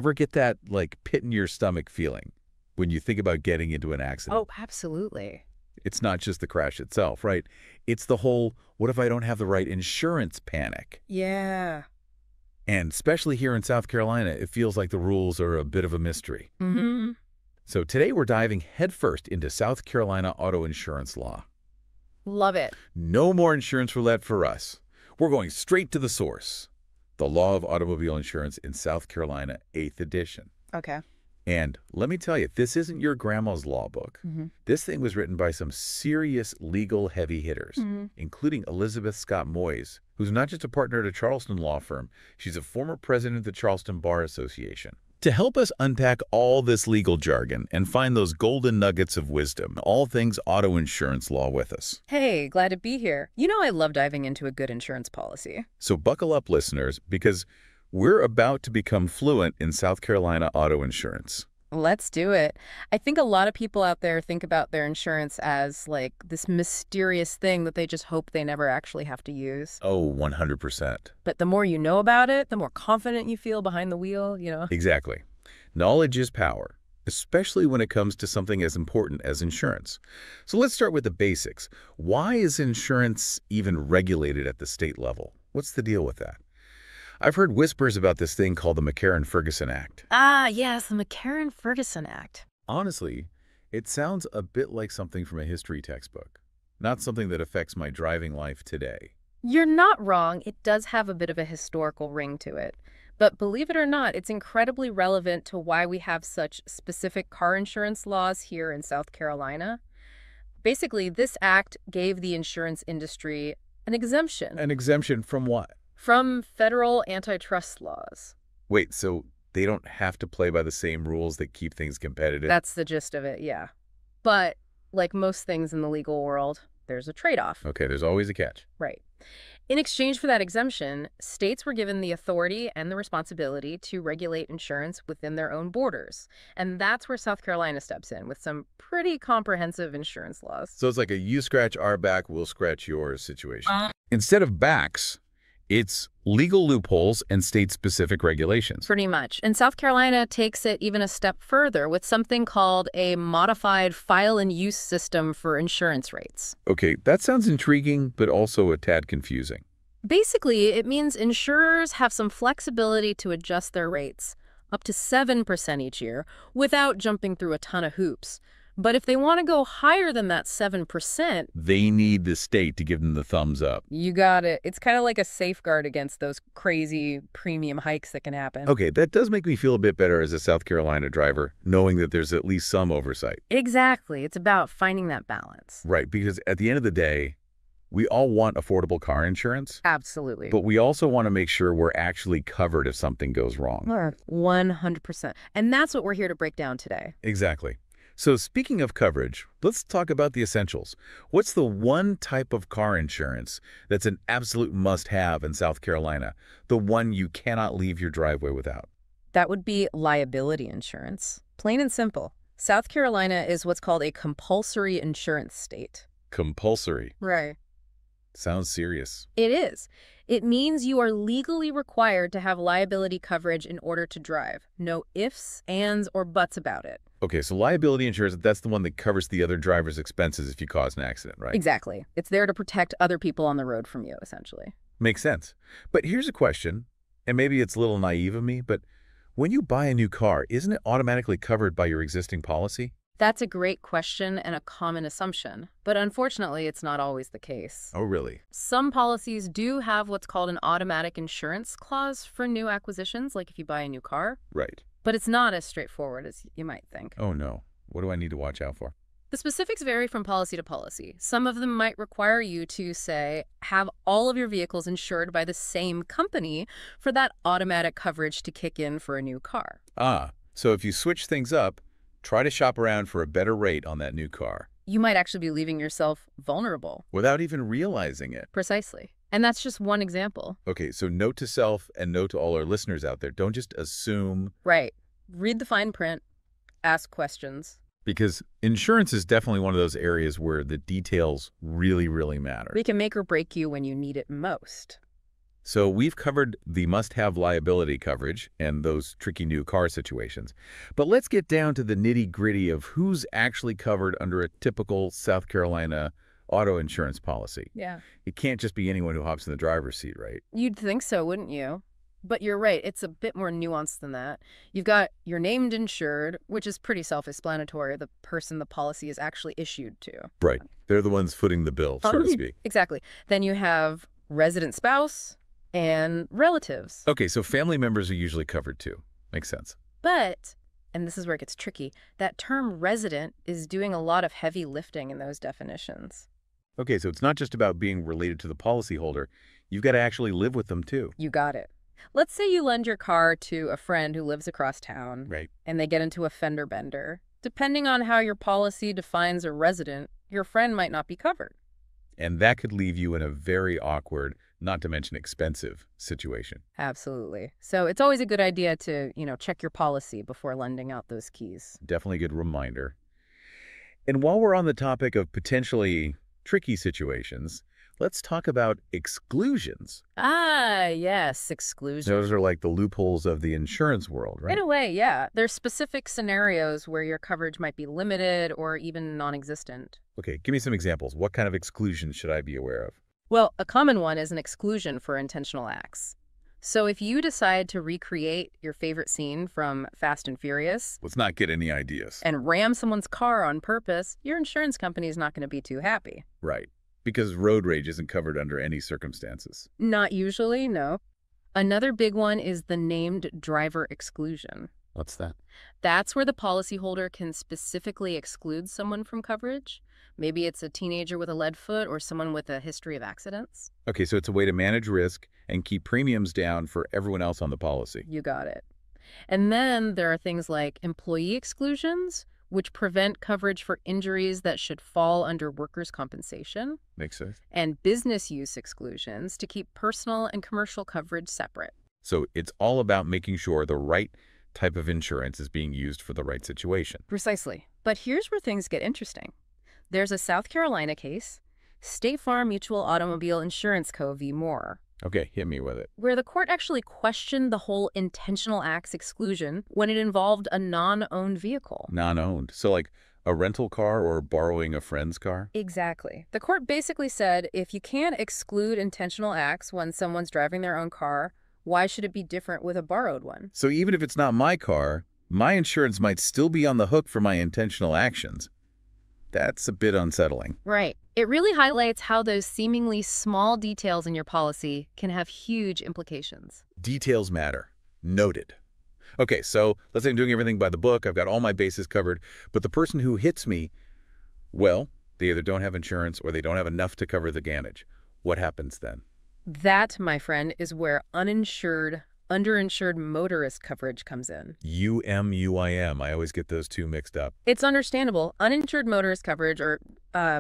Ever get that, like, pit in your stomach feeling when you think about getting into an accident? Oh, absolutely. It's not just the crash itself, right? It's the whole, what if I don't have the right insurance panic? Yeah. And especially here in South Carolina, it feels like the rules are a bit of a mystery. Mm-hmm. So today we're diving headfirst into South Carolina auto insurance law. Love it. No more insurance roulette for us. We're going straight to the source. The Law of Automobile Insurance in South Carolina, 8th edition. Okay. And let me tell you, this isn't your grandma's law book. Mm-hmm. This thing was written by some serious legal heavy hitters, including Elizabeth Scott Moyes, who's not just a partner at a Charleston law firm, she's a former president of the Charleston Bar Association. To help us unpack all this legal jargon and find those golden nuggets of wisdom, all things auto insurance law with us. Hey, glad to be here. You know I love diving into a good insurance policy. So buckle up, listeners, because we're about to become fluent in South Carolina auto insurance. Let's do it. I think a lot of people out there think about their insurance as like this mysterious thing that they just hope they never actually have to use. Oh, 100%. But the more you know about it, the more confident you feel behind the wheel, Exactly. Knowledge is power, especially when it comes to something as important as insurance. So let's start with the basics. Why is insurance even regulated at the state level? What's the deal with that? I've heard whispers about this thing called the McCarran-Ferguson Act. Ah, yes, the McCarran-Ferguson Act. Honestly, it sounds a bit like something from a history textbook, not something that affects my driving life today. You're not wrong. It does have a bit of a historical ring to it. But believe it or not, it's incredibly relevant to why we have such specific car insurance laws here in South Carolina. Basically, this act gave the insurance industry an exemption. An exemption from what? From federal antitrust laws. Wait, so they don't have to play by the same rules that keep things competitive? That's the gist of it, yeah. But like most things in the legal world, there's a trade-off. Okay, there's always a catch. Right. In exchange for that exemption, states were given the authority and the responsibility to regulate insurance within their own borders. And that's where South Carolina steps in with some pretty comprehensive insurance laws. So it's like a you scratch our back, we'll scratch yours situation. Instead of backs, it's legal loopholes and state-specific regulations. Pretty much. And South Carolina takes it even a step further with something called a modified file-and-use system for insurance rates. Okay, that sounds intriguing, but also a tad confusing. Basically, it means insurers have some flexibility to adjust their rates, up to 7% each year, without jumping through a ton of hoops. But if they want to go higher than that 7%, They need the state to give them the thumbs up. you got it. It's kind of like a safeguard against those crazy premium hikes that can happen. Okay, that does make me feel a bit better as a South Carolina driver, knowing that there's at least some oversight. Exactly. It's about finding that balance. Right, because at the end of the day, we all want affordable car insurance, Absolutely. but we also want to make sure we're actually covered if something goes wrong. 100%. And that's what we're here to break down today. Exactly. So speaking of coverage, let's talk about the essentials. What's the one type of car insurance that's an absolute must-have in South Carolina? The one you cannot leave your driveway without? That would be liability insurance. Plain and simple. South Carolina is what's called a compulsory insurance state. Compulsory. Right. Sounds serious. It is. It means you are legally required to have liability coverage in order to drive. No ifs, ands, or buts about it. Okay, so liability insurance, that's the one that covers the other driver's expenses if you cause an accident, right? Exactly. It's there to protect other people on the road from you, essentially. Makes sense. But here's a question, and maybe it's a little naive of me, but when you buy a new car, isn't it automatically covered by your existing policy? That's a great question and a common assumption, but unfortunately, it's not always the case. Oh, really? Some policies do have what's called an automatic insurance clause for new acquisitions, like if you buy a new car, Right. but it's not as straightforward as you might think. Oh, no. What do I need to watch out for? The specifics vary from policy to policy. Some of them might require you to, say, have all of your vehicles insured by the same company for that automatic coverage to kick in for a new car. Ah, so if you switch things up, try to shop around for a better rate on that new car You might actually be leaving yourself vulnerable. without even realizing it. Precisely. And that's just one example. Okay, so note to self and note to all our listeners out there, don't just assume, Right. Read the fine print. Ask questions. because insurance is definitely one of those areas where the details really, really matter. We can make or break you when you need it most. So we've covered the must-have liability coverage and those tricky new car situations. But let's get down to the nitty-gritty of who's actually covered under a typical South Carolina auto insurance policy. Yeah. It can't just be anyone who hops in the driver's seat, right? You'd think so, wouldn't you? But you're right, it's a bit more nuanced than that. You've got your named insured, which is pretty self-explanatory, the person the policy is actually issued to. Right. They're the ones footing the bill, so to speak. Exactly. Then you have resident spouse and relatives. Okay, so family members are usually covered too. Makes sense. But, and this is where it gets tricky, that term resident is doing a lot of heavy lifting in those definitions. Okay, so it's not just about being related to the policyholder. You've got to actually live with them too. You got it. Let's say you lend your car to a friend who lives across town. Right. And they get into a fender bender. Depending on how your policy defines a resident, your friend might not be covered. And that could leave you in a very awkward, not to mention expensive, situation. Absolutely. So it's always a good idea to, check your policy before lending out those keys. Definitely a good reminder. And while we're on the topic of potentially tricky situations, let's talk about exclusions. Ah, yes, exclusion. Those are like the loopholes of the insurance world, right? In a way, yeah. There's specific scenarios where your coverage might be limited or even non-existent. Okay, give me some examples. What kind of exclusions should I be aware of? Well, a common one is an exclusion for intentional acts. So if you decide to recreate your favorite scene from Fast and Furious Let's not get any ideas. and ram someone's car on purpose, your insurance company is not going to be too happy. Right. Because road rage isn't covered under any circumstances. Not usually, no. Another big one is the named driver exclusion. What's that? That's where the policyholder can specifically exclude someone from coverage. Maybe it's a teenager with a lead foot or someone with a history of accidents. Okay, so it's a way to manage risk and keep premiums down for everyone else on the policy. You got it. And then there are things like employee exclusions, which prevent coverage for injuries that should fall under workers' compensation, Makes sense. and business use exclusions to keep personal and commercial coverage separate. So it's all about making sure the right type of insurance is being used for the right situation. Precisely. But here's where things get interesting. There's a South Carolina case, State Farm Mutual Automobile Insurance Co. v. Moore, Okay, hit me with it. where the court actually questioned the whole intentional acts exclusion when it involved a non-owned vehicle. Non-owned. So like a rental car or borrowing a friend's car? Exactly. The court basically said if you can't exclude intentional acts when someone's driving their own car, why should it be different with a borrowed one? So even if it's not my car, my insurance might still be on the hook for my intentional actions. That's a bit unsettling. Right. It really highlights how those seemingly small details in your policy can have huge implications. Details matter. Noted. Okay, so let's say I'm doing everything by the book. I've got all my bases covered. But the person who hits me, well, they either don't have insurance or they don't have enough to cover the damage. What happens then? That, my friend, is where underinsured motorist coverage comes in. UMUIM. I always get those two mixed up. It's understandable. Uninsured motorist coverage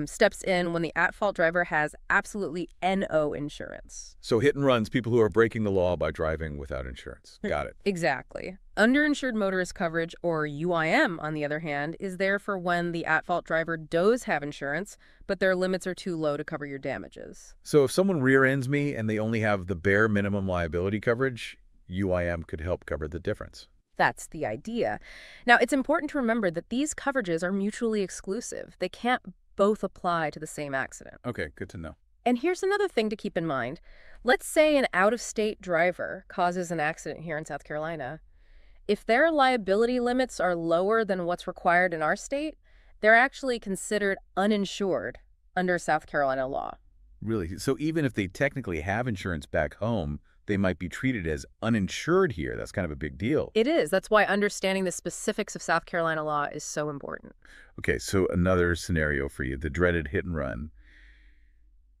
steps in when the at-fault driver has absolutely NO insurance. So hit and runs, people who are breaking the law by driving without insurance. Got it. Exactly. Underinsured motorist coverage, or UIM, on the other hand, is there for when the at-fault driver does have insurance, but their limits are too low to cover your damages. So if someone rear-ends me and they only have the bare minimum liability coverage, UIM could help cover the difference. That's the idea. Now, it's important to remember that these coverages are mutually exclusive. They can't both apply to the same accident. Okay, good to know. And here's another thing to keep in mind. Let's say an out-of-state driver causes an accident here in South Carolina. If their liability limits are lower than what's required in our state, they're actually considered uninsured under South Carolina law. Really? So even if they technically have insurance back home, they might be treated as uninsured here. That's kind of a big deal. It is. That's why understanding the specifics of South Carolina law is so important. Okay, so another scenario for you, the dreaded hit and run.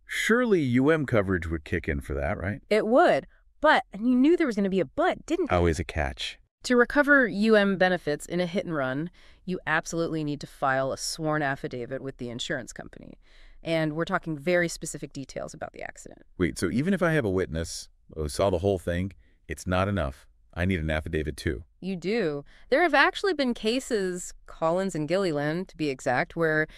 Surely UM coverage would kick in for that, right? It would. But, and you knew there was going to be a but, didn't you? Always a catch. To recover UM benefits in a hit and run, you absolutely need to file a sworn affidavit with the insurance company. And we're talking very specific details about the accident. Wait, so even if I have a witness who saw the whole thing, it's not enough. I need an affidavit too. You do. There have actually been cases, Collins and Gilliland to be exact, where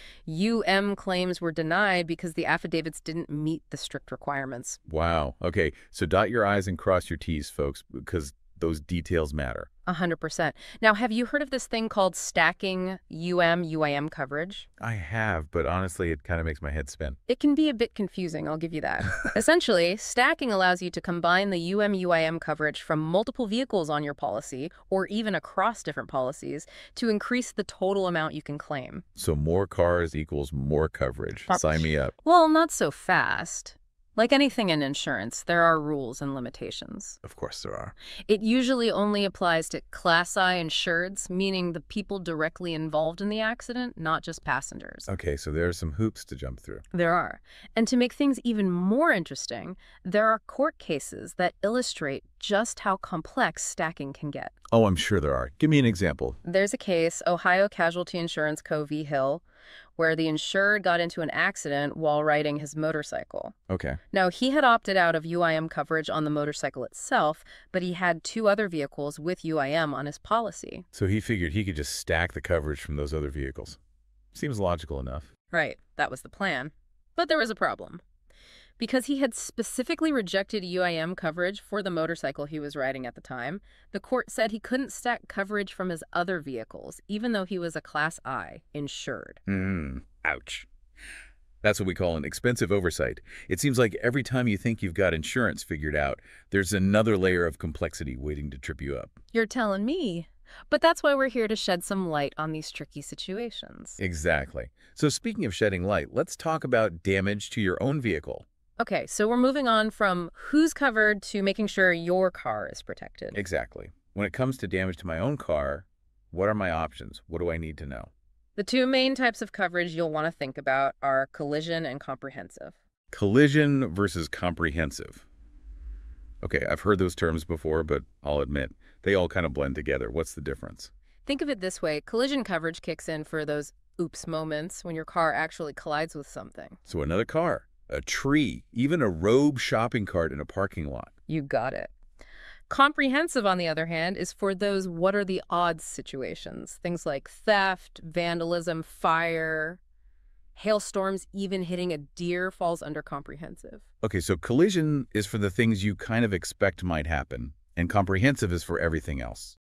claims were denied because the affidavits didn't meet the strict requirements. Wow. Okay, so dot your I's and cross your T's, folks, because those details matter. 100%. Now, have you heard of this thing called stacking UIM coverage? I have, but honestly, it kind of makes my head spin. It can be a bit confusing, I'll give you that. Essentially, stacking allows you to combine the UIM coverage from multiple vehicles on your policy, or even across different policies, to increase the total amount you can claim. So more cars equals more coverage. Sign me up. Well, not so fast. Like anything in insurance, there are rules and limitations. Of course there are. It usually only applies to Class I insureds, meaning the people directly involved in the accident, not just passengers. Okay, so there are some hoops to jump through. There are. And to make things even more interesting, there are court cases that illustrate just how complex stacking can get. Oh, I'm sure there are. Give me an example. There's a case, Ohio Casualty Insurance Co. v. Hill, where the insured got into an accident while riding his motorcycle. Okay. Now, he had opted out of UIM coverage on the motorcycle itself, but he had two other vehicles with UIM on his policy. So he figured he could just stack the coverage from those other vehicles. Seems logical enough. Right, that was the plan. But there was a problem. Because he had specifically rejected UIM coverage for the motorcycle he was riding at the time, the court said he couldn't stack coverage from his other vehicles, even though he was a Class I insured. Ouch. That's what we call an expensive oversight. It seems like every time you think you've got insurance figured out, there's another layer of complexity waiting to trip you up. You're telling me. But that's why we're here to shed some light on these tricky situations. Exactly. So speaking of shedding light, let's talk about damage to your own vehicle. Okay, so we're moving on from who's covered to making sure your car is protected. Exactly. When it comes to damage to my own car, what are my options? What do I need to know? The two main types of coverage you'll want to think about are collision and comprehensive. Collision versus comprehensive. Okay, I've heard those terms before, but I'll admit, they all kind of blend together. What's the difference? Think of it this way. Collision coverage kicks in for those oops moments when your car actually collides with something. So another car, a tree, even a rogue shopping cart in a parking lot. You got it. Comprehensive, on the other hand, is for those what are the odds situations. Things like theft, vandalism, fire, hailstorms, even hitting a deer falls under comprehensive. Okay, so collision is for the things you kind of expect might happen, and comprehensive is for everything else.